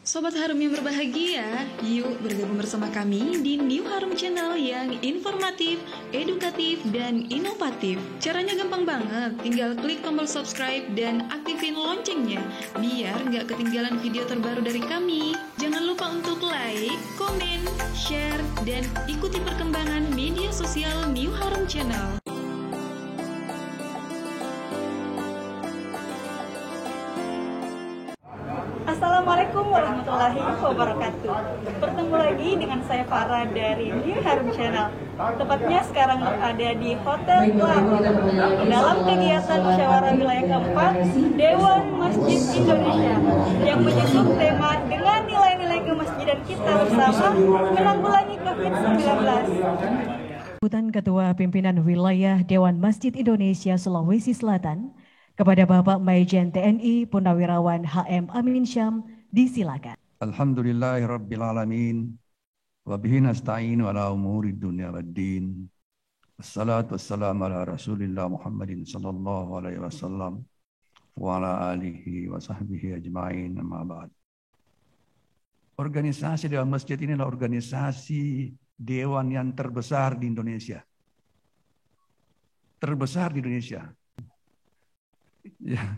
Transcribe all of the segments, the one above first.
Sobat Harum yang berbahagia, yuk bergabung bersama kami di New Harum Channel yang informatif, edukatif, dan inovatif. Caranya gampang banget, tinggal klik tombol subscribe dan aktifin loncengnya, biar nggak ketinggalan video terbaru dari kami. Jangan lupa untuk like, komen, share, dan ikuti perkembangan media sosial New Harum Channel. Assalamualaikum warahmatullahi wabarakatuh. Bertemu lagi dengan saya Farah dari New Harum Channel. Tepatnya sekarang berada di Hotel Glamour dalam kegiatan musyawarah wilayah keempat Dewan Masjid Indonesia yang menyusun tema dengan nilai-nilai kemasjidan kita bersama menanggulangi COVID-19. Sambutan Ketua Pimpinan Wilayah Dewan Masjid Indonesia Sulawesi Selatan kepada Bapak Majen TNI Purnawirawan HM Amin Syam, disilakan. Alhamdulillahirrabbilalamin wa bihi nasta'inu ala umuri dunya waddin. Wassalatu wassalamu ala Rasulillah Muhammadin sallallahu alaihi wasallam wa ala alihi wa sahbihi ajma'in, amma ba'd. Organisasi Dewan Masjid ini adalah organisasi dewan yang terbesar di Indonesia. Terbesar di Indonesia. Ya.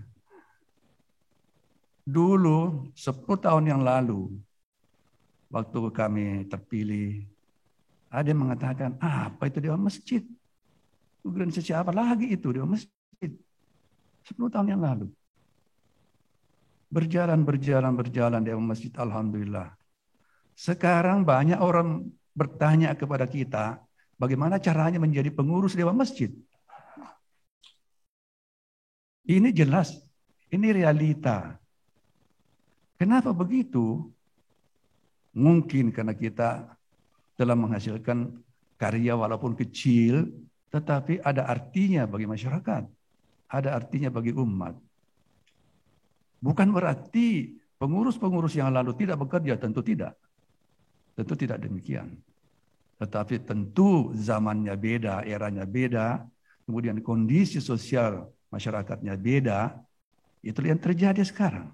Dulu 10 tahun yang lalu waktu kami terpilih, ada yang mengatakan, apa itu Dewan Masjid? Organisasi apa lagi itu Dewan Masjid? 10 tahun yang lalu. Berjalan Dewan Masjid, alhamdulillah. Sekarang banyak orang bertanya kepada kita, bagaimana caranya menjadi pengurus Dewan Masjid? Ini jelas, ini realita. Kenapa begitu? Mungkin karena kita telah menghasilkan karya walaupun kecil, tetapi ada artinya bagi masyarakat, ada artinya bagi umat. Bukan berarti pengurus-pengurus yang lalu tidak bekerja, tentu tidak. Tentu tidak demikian. Tetapi tentu zamannya beda, eranya beda, kemudian kondisi sosial masyarakatnya beda, itu yang terjadi sekarang.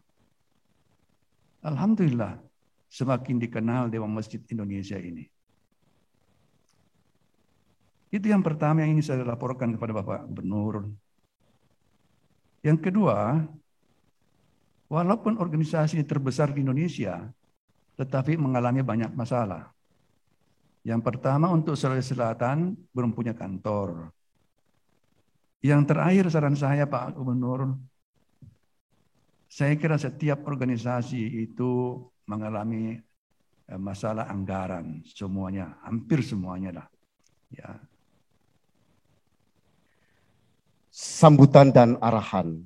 Alhamdulillah, semakin dikenal Dewan Masjid Indonesia ini. Itu yang pertama yang ingin saya laporkan kepada Bapak Gubernur. Yang kedua, walaupun organisasi ini terbesar di Indonesia, tetapi mengalami banyak masalah. Yang pertama, untuk Sulawesi Selatan belum punya kantor. Yang terakhir saran saya Pak Gubernur, saya kira setiap organisasi itu mengalami masalah anggaran, semuanya, hampir semuanya lah. Ya. Sambutan dan arahan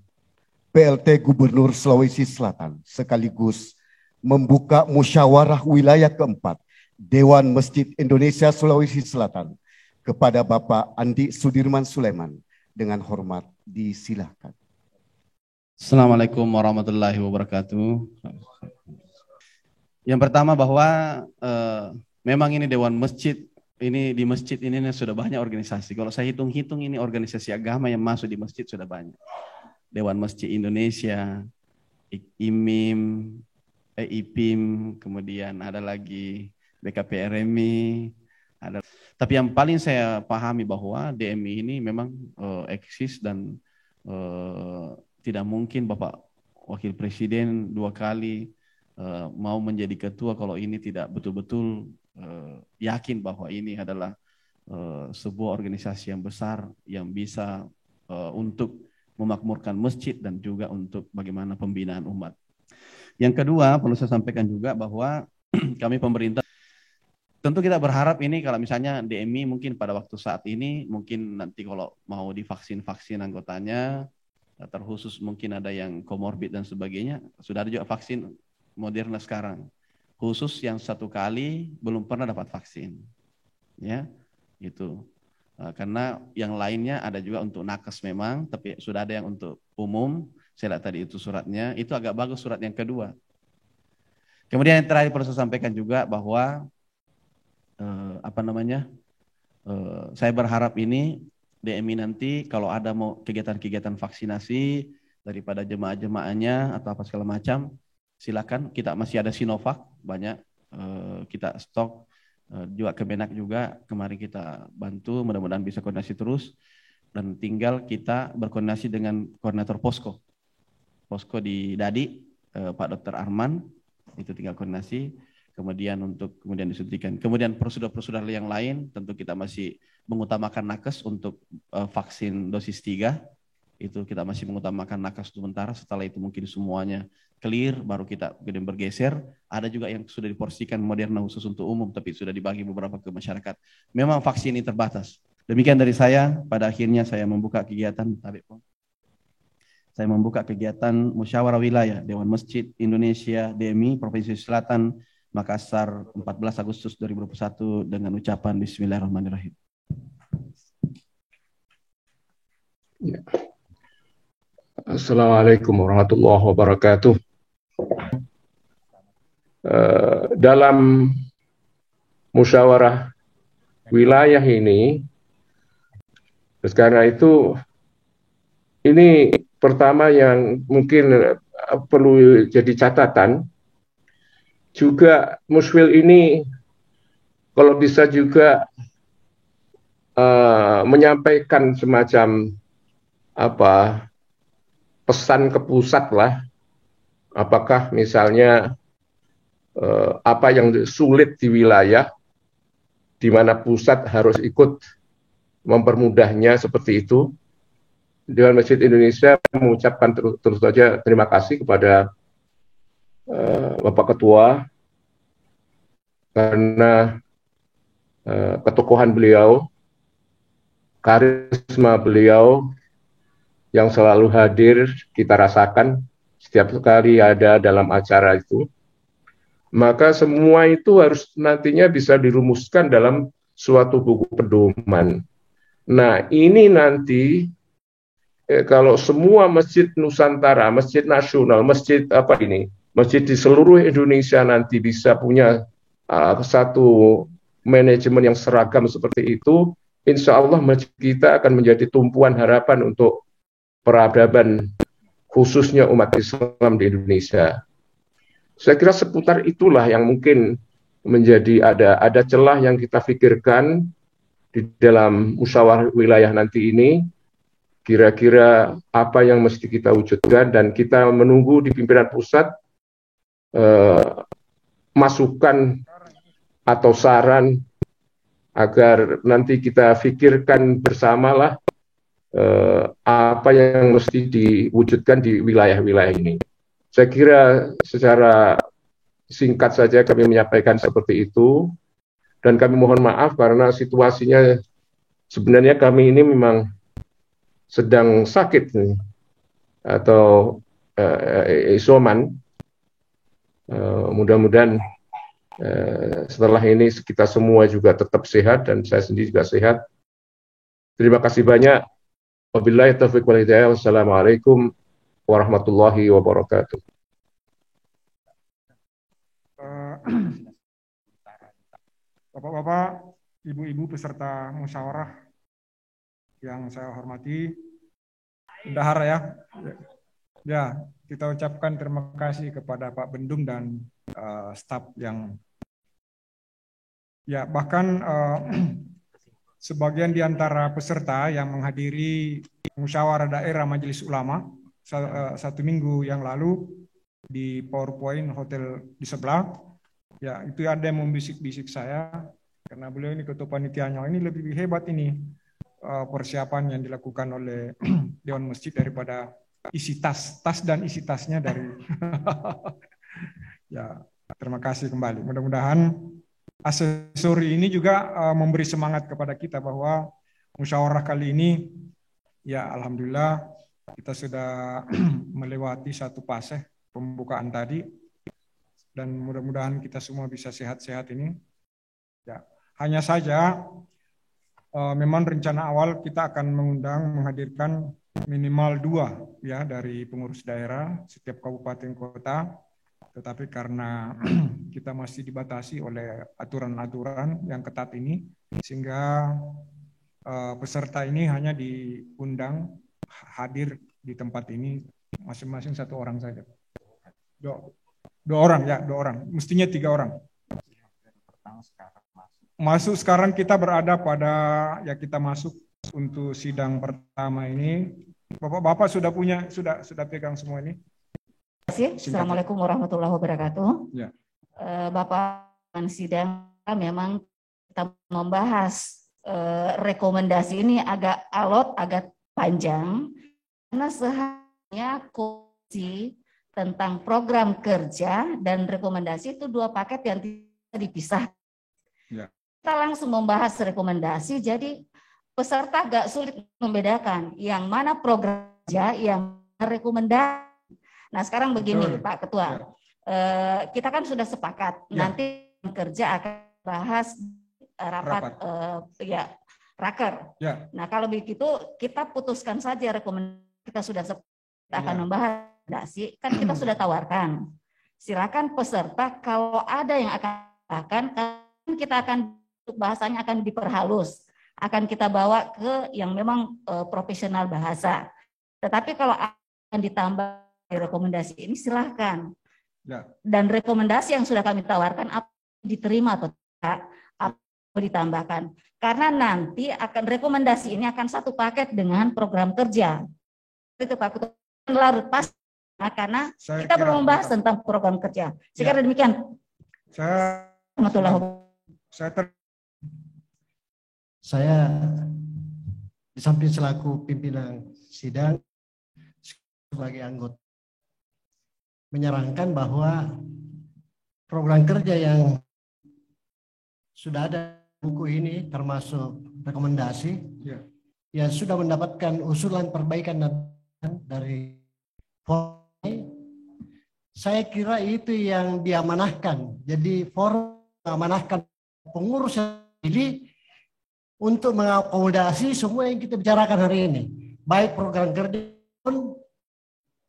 PLT Gubernur Sulawesi Selatan sekaligus membuka musyawarah wilayah keempat Dewan Masjid Indonesia Sulawesi Selatan kepada Bapak Andi Sudirman Sulaiman. Dengan hormat disilahkan. Assalamualaikum warahmatullahi wabarakatuh. Yang pertama bahwa memang ini Dewan Masjid, ini di masjid ini sudah banyak organisasi. Kalau saya hitung-hitung ini organisasi agama yang masuk di masjid sudah banyak. Dewan Masjid Indonesia, IMIM, IPIM, kemudian ada lagi BKPRMI, ada. Tapi yang paling saya pahami bahwa DMI ini memang eksis dan tidak mungkin Bapak Wakil Presiden 2 kali mau menjadi ketua kalau ini tidak betul-betul yakin bahwa ini adalah sebuah organisasi yang besar yang bisa untuk memakmurkan masjid dan juga untuk bagaimana pembinaan umat. Yang kedua, perlu saya sampaikan juga bahwa kami pemerintah tentu kita berharap ini kalau misalnya DMI mungkin pada waktu saat ini, mungkin nanti kalau mau divaksin-vaksin anggotanya, terkhusus mungkin ada yang komorbid dan sebagainya, sudah ada juga vaksin Moderna sekarang. Khusus yang 1 kali belum pernah dapat vaksin. Ya, itu. Karena yang lainnya ada juga untuk nakes memang, tapi sudah ada yang untuk umum. Saya lihat tadi itu suratnya, itu agak bagus surat yang kedua. Kemudian yang terakhir perlu saya sampaikan juga bahwa saya berharap ini DMI nanti kalau ada mau kegiatan-kegiatan vaksinasi daripada jemaah-jemaahnya atau apa segala macam, silakan. Kita masih ada Sinovac banyak, kita stok, juga Kemenak juga kemarin kita bantu, mudah-mudahan bisa koordinasi terus, dan tinggal kita berkoordinasi dengan koordinator posko di Dadi, Pak Dr. Arman, itu tinggal koordinasi, kemudian disuntikan. Kemudian prosedur-prosedur yang lain tentu kita masih mengutamakan nakes untuk vaksin dosis 3, itu kita masih mengutamakan nakes sementara, setelah itu mungkin semuanya clear, baru kita kemudian bergeser. Ada juga yang sudah diporsikan Moderna khusus untuk umum, tapi sudah dibagi beberapa ke masyarakat. Memang vaksin ini terbatas. Demikian dari saya, pada akhirnya saya membuka kegiatan, Musyawarah Wilayah Dewan Masjid Indonesia DMI Provinsi Selatan Makassar 14 Agustus 2021 dengan ucapan Bismillahirrahmanirrahim. Ya. Assalamualaikum warahmatullahi wabarakatuh. Dalam musyawarah wilayah ini, karena itu ini pertama yang mungkin perlu jadi catatan, juga Muswil ini kalau bisa juga menyampaikan semacam pesan ke pusat lah, apakah misalnya apa yang sulit di wilayah di mana pusat harus ikut mempermudahnya seperti itu. Dewan Masjid Indonesia mengucapkan terus saja terima kasih kepada Bapak Ketua karena ketokohan beliau, karisma beliau yang selalu hadir kita rasakan setiap kali ada dalam acara itu. Maka semua itu harus nantinya bisa dirumuskan dalam suatu buku pedoman. Nah, ini nanti kalau semua masjid Nusantara, masjid nasional, masjid masjid di seluruh Indonesia nanti bisa punya satu manajemen yang seragam seperti itu, insya Allah masjid kita akan menjadi tumpuan harapan untuk peradaban khususnya umat Islam di Indonesia. Saya kira seputar itulah yang mungkin menjadi ada celah yang kita pikirkan di dalam musyawarah wilayah nanti ini. Kira-kira apa yang mesti kita wujudkan, dan kita menunggu di pimpinan pusat masukan atau saran agar nanti kita pikirkan bersamalah apa yang mesti diwujudkan di wilayah-wilayah ini. Saya kira secara singkat saja kami menyampaikan seperti itu, dan kami mohon maaf karena situasinya sebenarnya kami ini memang sedang sakit atau isoman. Mudah-mudahan setelah ini kita semua juga tetap sehat dan saya sendiri juga sehat. Terima kasih banyak. Wabillahi taufiq wal hidayah. Wassalamualaikum warahmatullahi wabarakatuh. Bapak-bapak, ibu-ibu peserta musyawarah yang saya hormati, bendahara ya, kita ucapkan terima kasih kepada Pak Bendung dan staf yang bahkan sebagian di antara peserta yang menghadiri musyawarah daerah Majelis Ulama 1 minggu yang lalu di PowerPoint hotel di sebelah, ya itu ada yang membisik-bisik saya karena beliau ini ketua panitianya, ini lebih hebat ini persiapan yang dilakukan oleh Dewan Masjid daripada isi tas dan isi tasnya dari ya, terima kasih kembali. Mudah-mudahan asesori ini juga memberi semangat kepada kita bahwa musyawarah kali ini ya alhamdulillah kita sudah melewati satu fase pembukaan tadi, dan mudah-mudahan kita semua bisa sehat-sehat ini. Ya, hanya saja memang rencana awal kita akan menghadirkan minimal 2 ya dari pengurus daerah setiap kabupaten kota, tetapi karena kita masih dibatasi oleh aturan-aturan yang ketat ini, sehingga peserta ini hanya diundang hadir di tempat ini masing-masing 1 orang saja. 2 orang ya, 2 orang. Mestinya 3 orang. Masuk sekarang kita berada pada ya kita masuk untuk sidang pertama ini. Bapak-bapak sudah punya, sudah pegang semua ini. Terima kasih. Assalamualaikum warahmatullahi wabarakatuh. Ya. Bapak sidang memang kita membahas rekomendasi ini agak alot, agak panjang karena seharusnya komisi tentang program kerja dan rekomendasi itu 2 paket yang tidak dipisah. Ya. Kita langsung membahas rekomendasi, jadi peserta agak sulit membedakan yang mana program kerja, yang mana rekomendasi. Nah sekarang begini, betul, Pak Ketua, kita kan sudah sepakat nanti kerja akan bahas rapat. Ya raker. Ya. Nah kalau begitu kita putuskan saja rekomendasi, kita sudah sepakat akan membahas rekomendasi, kan kita sudah tawarkan. Silakan peserta kalau ada yang akan kita akan bahasanya akan diperhalus, akan kita bawa ke yang memang profesional bahasa. Tetapi kalau akan ditambah rekomendasi ini silahkan. Ya. Dan rekomendasi yang sudah kami tawarkan apa diterima atau tidak, apa ditambahkan. Karena nanti akan rekomendasi ini akan satu paket dengan program kerja. Itu Pak Ketua larut pas karena kita belum membahas tentang program kerja. Sekiranya demikian. Saya di samping selaku pimpinan sidang sebagai anggota menyarankan bahwa program kerja yang sudah ada buku ini termasuk rekomendasi ya sudah mendapatkan usulan perbaikan dari forum. Saya kira itu yang diamanahkan. Jadi forum mengamanahkan pengurus ini untuk mengakomodasi semua yang kita bicarakan hari ini, baik program kerja pun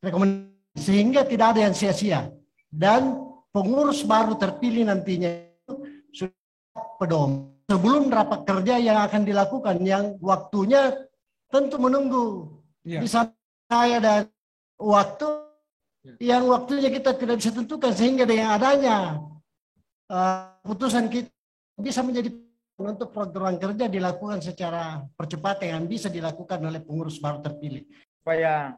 rekomendasi, sehingga tidak ada yang sia-sia dan pengurus baru terpilih nantinya sudah pedoman sebelum rapat kerja yang akan dilakukan, yang waktunya tentu menunggu di saat saya dan waktu yang waktunya kita tidak bisa tentukan, sehingga dengan adanya putusan kita bisa menjadi untuk program kerja dilakukan secara percepatan yang bisa dilakukan oleh pengurus baru terpilih. Supaya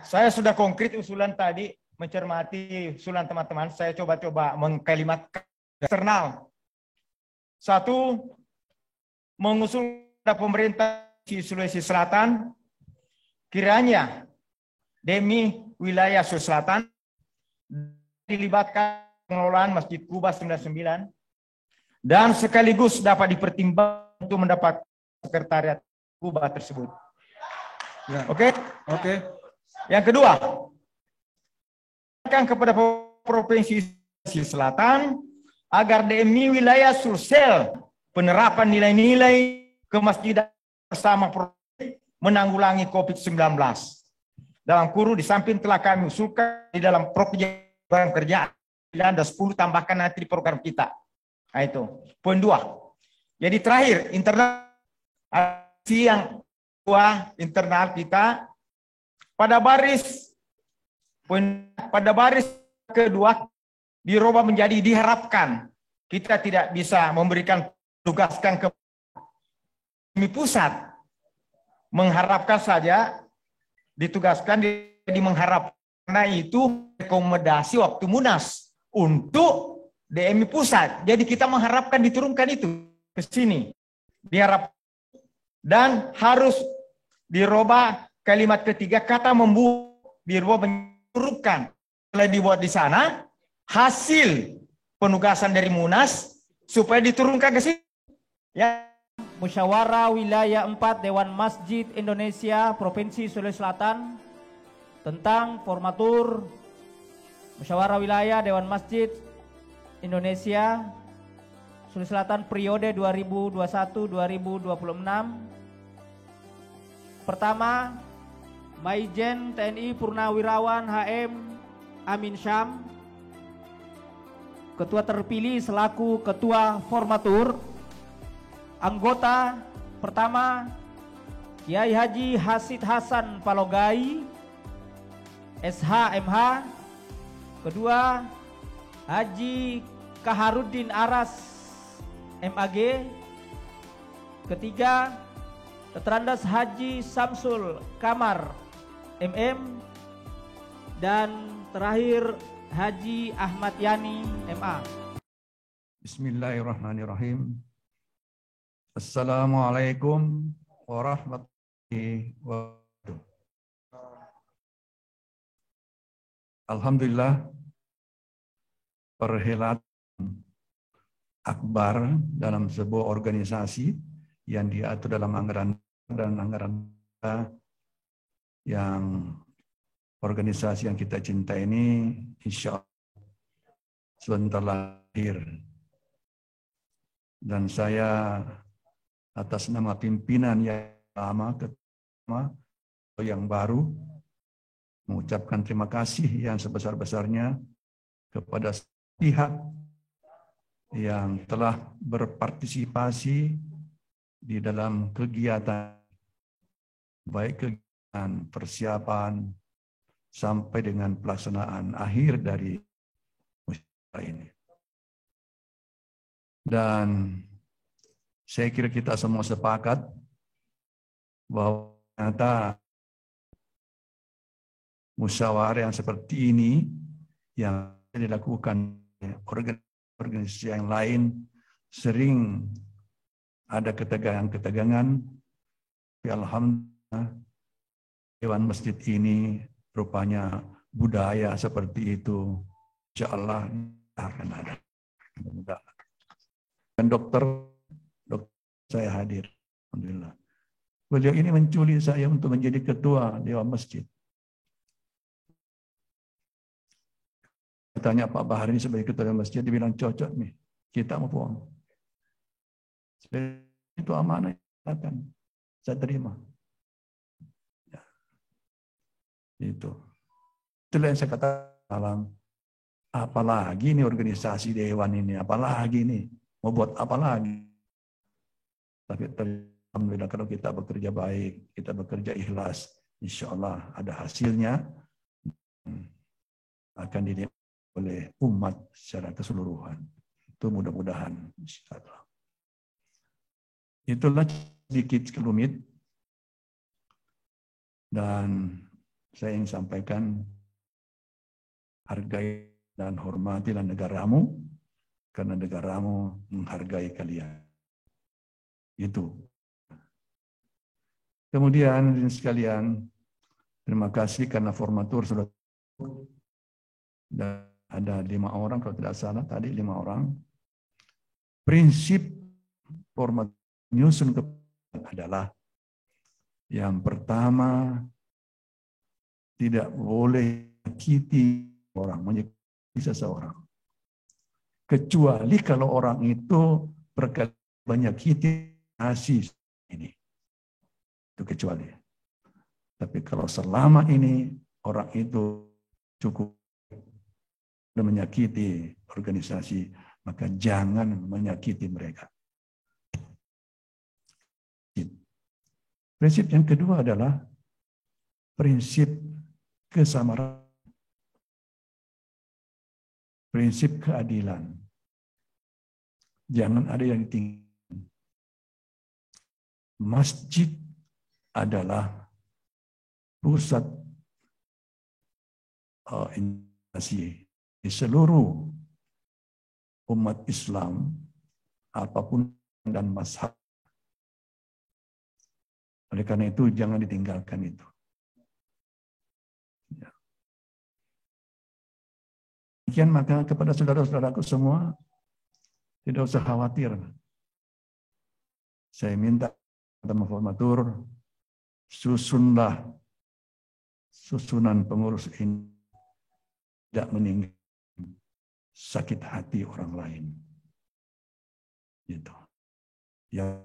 saya sudah konkret usulan tadi, mencermati usulan teman-teman, saya coba-coba mengkalimatkan eksternal. 1, mengusul pemerintah Sulawesi Selatan, kiranya demi wilayah Sulawesi Selatan dilibatkan pengelolaan Masjid Kuba 99 dan sekaligus dapat dipertimbangkan untuk mendapat sekretariat Kuba tersebut. Ya. Oke? Oke. Yang kedua, kepada Provinsi Sulawesi Selatan agar demi wilayah Sulsel penerapan nilai-nilai kemasjidan bersama menanggulangi COVID-19. Dalam kurung di samping telah kami usulkan di dalam program kerja 9 dan 10 tambahkan nanti di program kita. Nah itu, poin 2. Jadi terakhir, internal yang internal kita pada baris kedua dirubah menjadi diharapkan kita tidak bisa memberikan tugaskan ke pusat, mengharapkan saja ditugaskan di mengharap, karena itu rekomendasi waktu Munas untuk DMI pusat. Jadi kita mengharapkan diturunkan itu ke sini. Diharap dan harus dirubah kalimat ketiga kata dirubah menurunkan. Setelah dibuat di sana hasil penugasan dari Munas supaya diturunkan ke sini. Ya. Musyawarah Wilayah 4 Dewan Masjid Indonesia Provinsi Sulawesi Selatan tentang formatur Musyawarah Wilayah Dewan Masjid Indonesia Sulawesi Selatan periode 2021-2026. Pertama, Maijen TNI Purnawirawan HM Amin Syam, Ketua terpilih selaku Ketua Formatur. Anggota pertama, Kiai Haji Hasid Hasan Palogai, SH MH, Kedua, Haji Kaharuddin Aras, MAG. Ketiga, Tetrandas Haji Samsul Kamar, MM. Dan terakhir, Haji Ahmad Yani, MA. Bismillahirrahmanirrahim. Assalamualaikum warahmatullahi wabarakatuh. Alhamdulillah, perhelatan akbar dalam sebuah organisasi yang diatur dalam anggaran dan anggaran yang organisasi yang kita cintai ini insya Allah sebentar lahir. Dan saya atas nama pimpinan yang lama, ketua yang baru, mengucapkan terima kasih yang sebesar-besarnya kepada pihak yang telah berpartisipasi di dalam kegiatan, baik kegiatan persiapan sampai dengan pelaksanaan akhir dari musyawarah ini. Dan saya kira kita semua sepakat bahwa ternyata musyawarah yang seperti ini yang dilakukan organisasi yang lain sering ada ketegangan-ketegangan. Alhamdulillah Dewan Masjid ini rupanya budaya seperti itu. Insya Allah akan ada. Dan dokter saya hadir. Alhamdulillah. Beliau ini menculik saya untuk menjadi ketua Dewan Masjid. Tanya Pak Bahar ini sebagai ketua Dewan Masjid, dibilang cocok nih, kita mau pulang. Itu amanah akan saya terima. Ya. Itulah yang saya katakan. Apalagi ini organisasi dewan ini, apalagi ini mau buat apa lagi? Tapi alhamdulillah kalau kita bekerja baik, kita bekerja ikhlas, insya Allah ada hasilnya akan dilihat oleh umat secara keseluruhan. Itu mudah-mudahan insya Allah. Itulah sedikit kelumit dan saya ingin sampaikan hargai dan hormatilah negaramu karena negaramu menghargai kalian. Itu. Kemudian sekalian, terima kasih karena formatur sudah dan ada 5 orang kalau tidak salah tadi 5 orang. Prinsip format nyusun adalah yang pertama tidak boleh menyakiti orang, menyakiti seseorang. Kecuali kalau orang itu berkali menyakiti nasi ini. Itu kecuali. Tapi kalau selama ini orang itu cukup menyakiti organisasi, maka jangan menyakiti mereka. Prinsip yang kedua adalah prinsip kesamaan, prinsip keadilan. Jangan ada yang ditinggalkan. Masjid adalah pusat investasi di seluruh umat Islam, apapun dan mazhab. Oleh karena itu, jangan ditinggalkan itu. Ya. Demikian maka kepada saudara-saudaraku semua, tidak usah khawatir. Saya minta kepada formatur, susunlah susunan pengurus ini tidak meninggalkan sakit hati orang lain. Gitu. Yang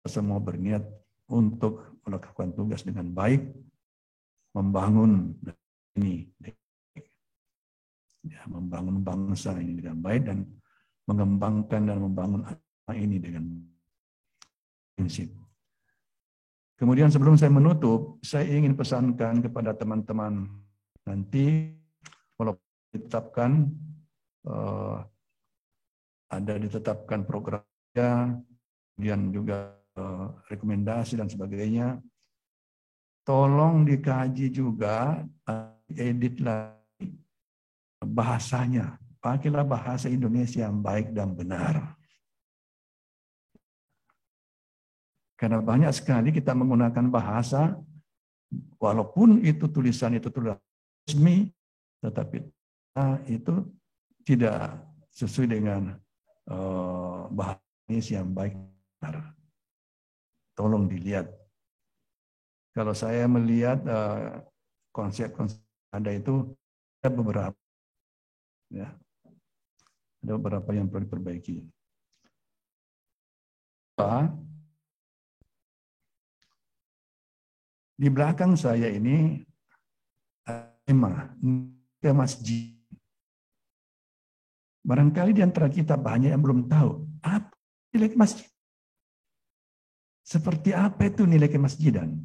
semua berniat untuk melakukan tugas dengan baik, membangun ini, ya, membangun bangsa ini dengan baik dan mengembangkan dan membangun agama ini dengan prinsip. Kemudian sebelum saya menutup, saya ingin pesankan kepada teman-teman nanti, walaupun ditetapkan programnya, kemudian juga rekomendasi dan sebagainya. Tolong dikaji juga, edit lagi bahasanya. Pakailah bahasa Indonesia yang baik dan benar. Karena banyak sekali kita menggunakan bahasa, walaupun itu tulisan resmi, tetapi itu tidak sesuai dengan bahasa Indonesia yang baik dan benar. Tolong dilihat. Kalau saya melihat konsep-konsep ada itu, ada beberapa. Ya. Ada beberapa yang perlu diperbaiki. Di belakang saya ini tema ke masjid. Barangkali di antara kita banyak yang belum tahu apa nilai masjid. Seperti apa itu nilai kemasjidan?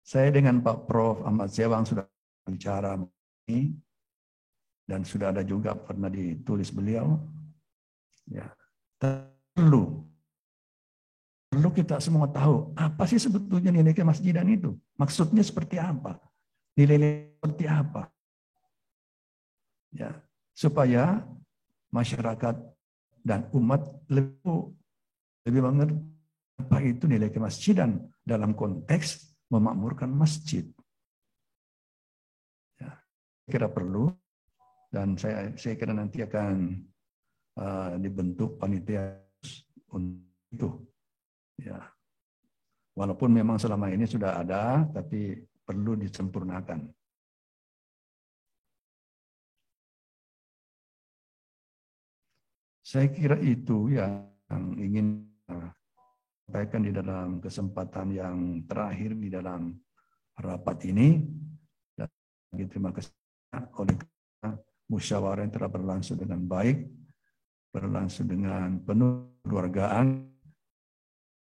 Saya dengan Pak Prof. Ahmad Sewang sudah bicara ini. Dan sudah ada juga pernah ditulis beliau. Ya, perlu kita semua tahu apa sih sebetulnya nilai kemasjidan itu. Maksudnya seperti apa? Nilai seperti apa? Ya, supaya masyarakat dan umat lebih mengerti apa itu nilai kemasjidan dalam konteks memakmurkan masjid. Ya, kira perlu. Dan saya kira nanti akan dibentuk panitia untuk itu. Ya. Walaupun memang selama ini sudah ada, tapi perlu disempurnakan. Saya kira itu yang ingin sampaikan di dalam kesempatan yang terakhir di dalam rapat ini. Dan terima kasih oleh musyawarah yang telah berlangsung dengan baik, berlangsung dengan penuh kekeluargaan.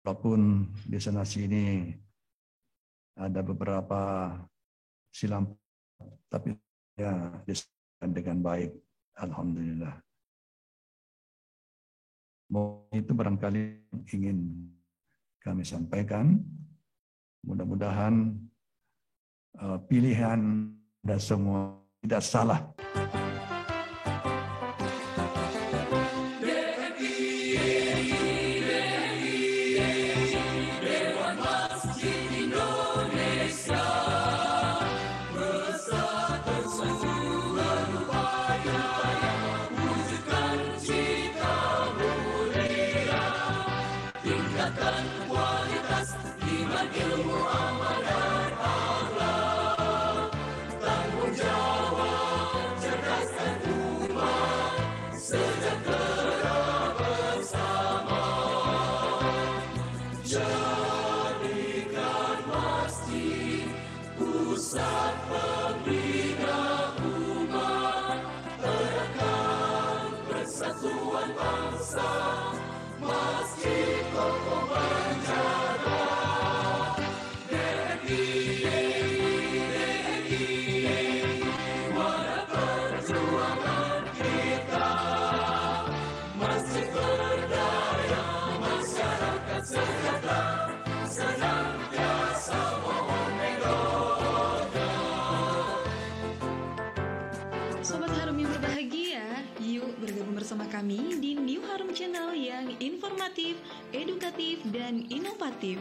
Walaupun di sana sini ada beberapa silam, tapi ya diselesaikan dengan baik. Alhamdulillah. Itu barangkali ingin kami sampaikan. Mudah-mudahan pilihan dan semua tidak salah. Sobat Harum yang berbahagia, yuk bergabung bersama kami di New Harum Channel yang informatif, edukatif, dan inovatif.